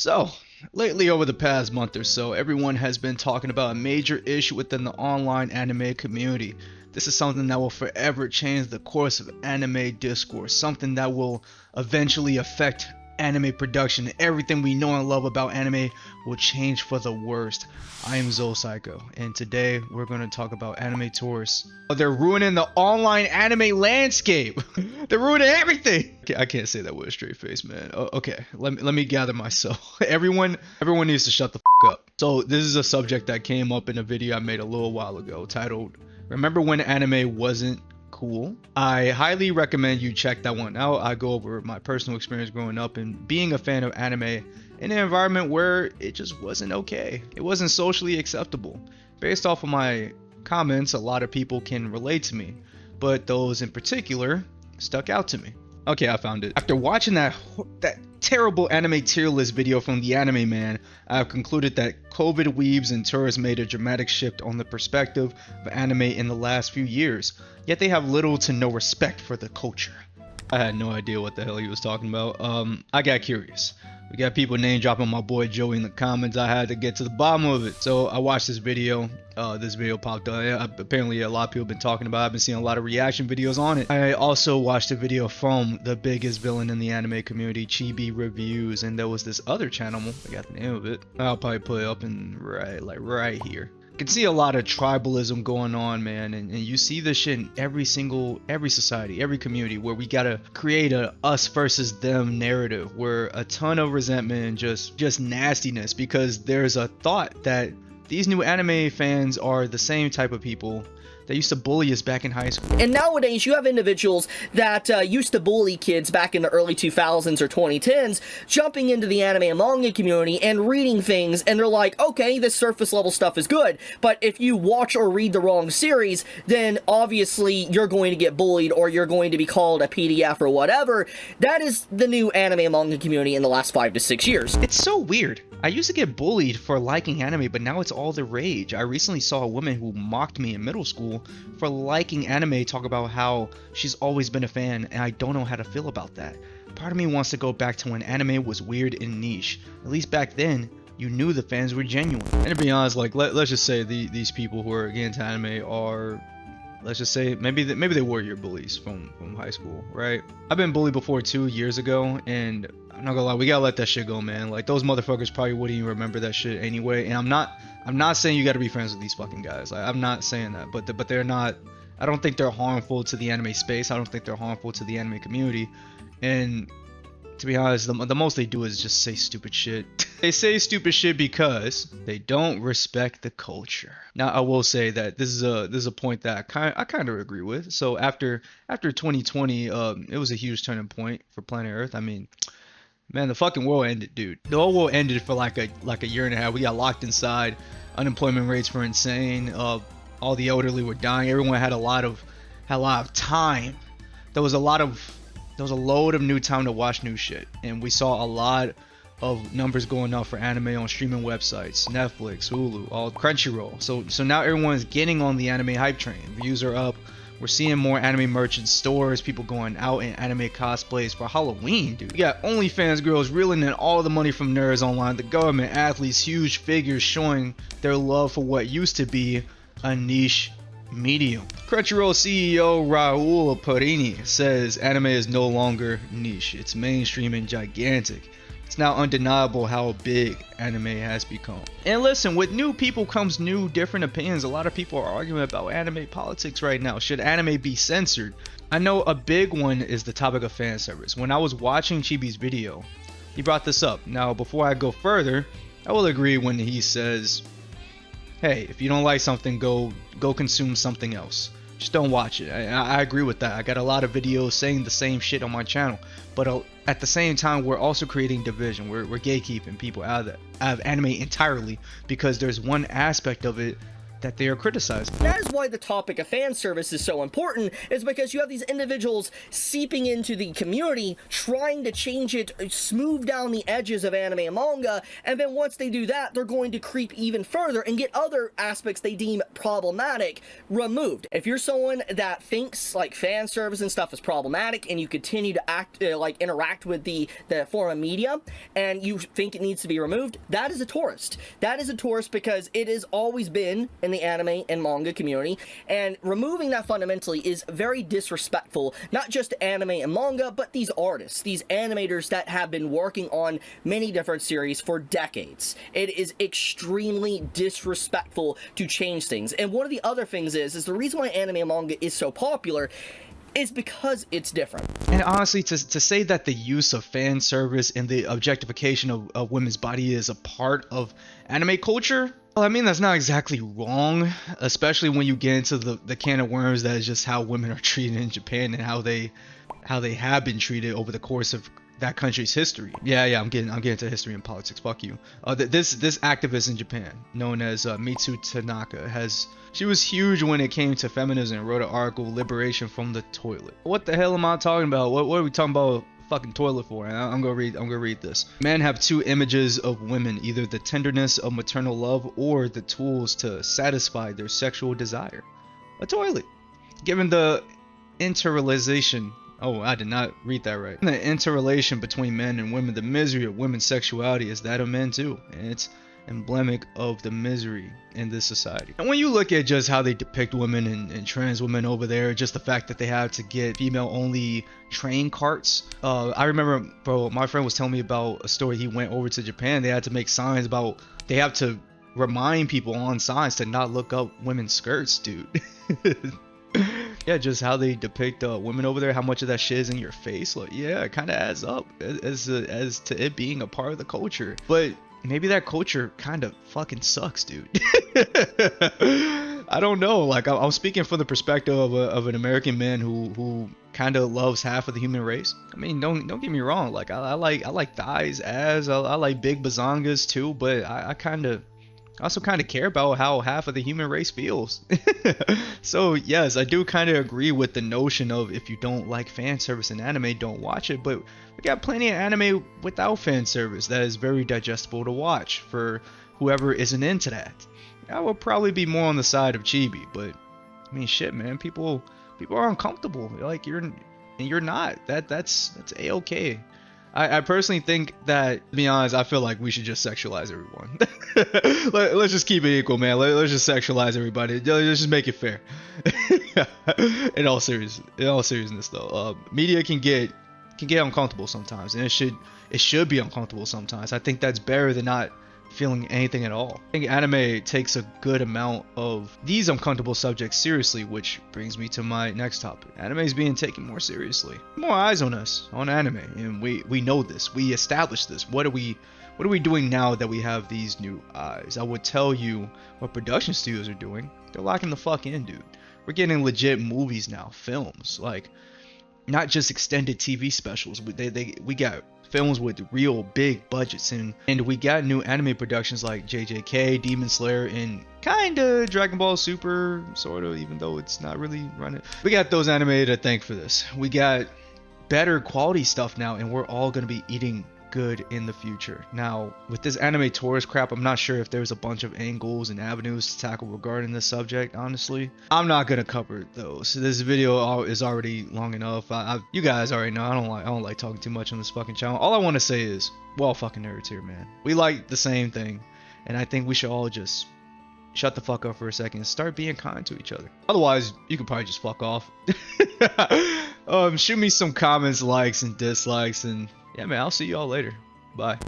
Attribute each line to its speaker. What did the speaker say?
Speaker 1: So, lately over the past month or so, everyone has been talking about a major issue within the online anime community. This is something that will forever change the course of anime discourse, something that will eventually affect anime production. Everything we know and love about anime will change for the worst. I am Psycho, and today we're going to talk about anime tourists. They're ruining the online anime landscape. They're ruining everything. I can't say that with a straight face, man. Okay, let me gather myself. Everyone needs to shut the fuck up. So this is a subject that came up in a video I made a little while ago titled "Remember when anime wasn't cool?" I highly recommend you check that one out. I go over my personal experience growing up and being a fan of anime in an environment where it just wasn't okay. It wasn't socially acceptable. Based off of my comments, a lot of people can relate to me, but those in particular stuck out to me. Okay, I found it. After watching that terrible anime tier list video from the Anime Man, I have concluded that COVID weebs and tourists made a dramatic shift on the perspective of anime in the last few years, yet they have little to no respect for the culture. I had no idea what the hell he was talking about. I got curious. We got people name dropping my boy Joey in the comments. I had to get to the bottom of it. So I watched this video. This video popped up. Apparently a lot of people have been talking about it. I've been seeing a lot of reaction videos on it. I also watched a video from the biggest villain in the anime community, Chibi Reviews, and there was this other channel. I got the name of it. I'll probably put it up in right here. Can see a lot of tribalism going on, man, and you see this shit in every society, every community, where we gotta create a us versus them narrative, where a ton of resentment and just nastiness, because there's a thought that these new anime fans are the same type of people that used to bully us back in high school.
Speaker 2: And nowadays, you have individuals that used to bully kids back in the early 2000s or 2010s, jumping into the anime and manga community and reading things, and they're like, okay, this surface level stuff is good, but if you watch or read the wrong series, then obviously you're going to get bullied, or you're going to be called a PDF or whatever. That is the new anime and manga community in the last 5 to 6 years.
Speaker 1: It's so weird. I used to get bullied for liking anime, but now it's all the rage. I recently saw a woman who mocked me in middle school for liking anime talk about how she's always been a fan, and I don't know how to feel about that. Part of me wants to go back to when anime was weird and niche. At least back then, you knew the fans were genuine. And to be honest, like let's just say these people who are against anime are, let's just say maybe they were your bullies from high school, right? I've been bullied before 2 years ago, and I'm not gonna lie, we gotta let that shit go, man. Like, those motherfuckers probably wouldn't even remember that shit anyway. And I'm not saying you gotta be friends with these fucking guys. Like, I'm not saying that, but they're not. I don't think they're harmful to the anime space. I don't think they're harmful to the anime community. And to be honest, the most they do is just say stupid shit. They say stupid shit because they don't respect the culture. Now, I will say that this is a point that I kind of agree with. So after 2020, it was a huge turning point for planet Earth. I mean, man, the fucking world ended, dude. The whole world ended for like a year and a half. We got locked inside. Unemployment rates were insane. All the elderly were dying. Everyone had a lot of time. There was a load of new time to watch new shit, and we saw a lot of numbers going up for anime on streaming websites, Netflix, Hulu, all Crunchyroll. So now everyone's getting on the anime hype train. Views are up. We're seeing more anime merch in stores, people going out in anime cosplays for Halloween, dude. We got OnlyFans girls reeling in all the money from nerds online, the government, athletes, huge figures showing their love for what used to be a niche medium. Crunchyroll CEO Raul Perini says anime is no longer niche, it's mainstream and gigantic. It's now undeniable how big anime has become. And listen, with new people comes new different opinions. A lot of people are arguing about anime politics right now. Should anime be censored? I know a big one is the topic of fan service. When I was watching Chibi's video, he brought this up. Now, before I go further, I will agree when he says, hey, if you don't like something, go consume something else. Just don't watch it. I agree with that. I got a lot of videos saying the same shit on my channel, but at the same time, we're also creating division. We're gatekeeping people out of anime entirely, because there's one aspect of it that they are criticizing.
Speaker 2: That is why the topic of fan service is so important, is because you have these individuals seeping into the community, trying to change it, smooth down the edges of anime and manga, and then once they do that, they're going to creep even further and get other aspects they deem problematic removed. If you're someone that thinks like fan service and stuff is problematic, and you continue to interact with the form of media, and you think it needs to be removed, that is a tourist. That is a tourist because it has always been in the anime and manga community, and removing that fundamentally is very disrespectful, not just to anime and manga, but these artists, these animators that have been working on many different series for decades. It is extremely disrespectful to change things. And one of the other things is the reason why anime and manga is so popular is because it's different.
Speaker 1: And honestly, to say that the use of fan service and the objectification of women's body is a part of anime culture, well, I mean, that's not exactly wrong, especially when you get into the can of worms that is just how women are treated in Japan and how they have been treated over the course of that country's history. Yeah, I'm getting into history and politics. Fuck you. This activist in Japan, known as Mitsu Tanaka, she was huge when it came to feminism and wrote an article, "Liberation from the Toilet." What the hell am I talking about? What are we talking about? Fucking toilet for? I'm gonna read this. Men have two images of women, either the tenderness of maternal love or the tools to satisfy their sexual desire. A toilet. Given the interrelation, oh, I did not read that right. The interrelation between men and women, the misery of women's sexuality is that of men too, and it's emblematic of the misery in this society. And when you look at just how they depict women and trans women over there, just the fact that they have to get female-only train carts. I remember, bro, my friend was telling me about a story. He went over to Japan. They had to make signs about, they have to remind people on signs to not look up women's skirts, dude. Yeah, just how they depict women over there, how much of that shit is in your face. Like, yeah, it kind of adds up as to it being a part of the culture. But maybe that culture kind of fucking sucks, dude. I don't know. Like, I'm speaking from the perspective of an American man who kind of loves half of the human race. I mean, don't get me wrong. Like, I like thighs, ass. I like big bazongas too. But I also kind of care about how half of the human race feels. So yes, I do kind of agree with the notion of, if you don't like fan service in anime, don't watch it. But we got plenty of anime without fan service that is very digestible to watch for whoever isn't into that. I will probably be more on the side of chibi, but I mean, shit, man, people are uncomfortable. Like, you're not. That's a-okay. I personally think that, to be honest, I feel like we should just sexualize everyone. Let's just keep it equal, man. Let's just sexualize everybody. Let's just make it fair. In all seriousness, though, media can get uncomfortable sometimes, and it should be uncomfortable sometimes. I think that's better than not feeling anything at all. I think anime takes a good amount of these uncomfortable subjects seriously, which brings me to my next topic. Anime is being taken more seriously. More eyes on us, on anime, and we know this. We established this. What are we doing now that we have these new eyes? I would tell you what production studios are doing. They're locking the fuck in, dude. We're getting legit movies now, films, like not just extended TV specials. We got films with real big budgets, and we got new anime productions like JJK, Demon Slayer, and kinda Dragon Ball Super, sort of, even though it's not really running. We got those anime to thank for this. We got better quality stuff now, and we're all gonna be eating good in the future. Now, with this anime tourist crap, I'm not sure if there's a bunch of angles and avenues to tackle regarding this subject, honestly. I'm not gonna cover those. This video is already long enough. You guys already know I don't like talking too much on this fucking channel. All I want to say is, we're all fucking nerds here, man. We like the same thing, and I think we should all just shut the fuck up for a second and start being kind to each other. Otherwise, you could probably just fuck off. Shoot me some comments, likes, and dislikes, and yeah, man, I'll see y'all later. Bye.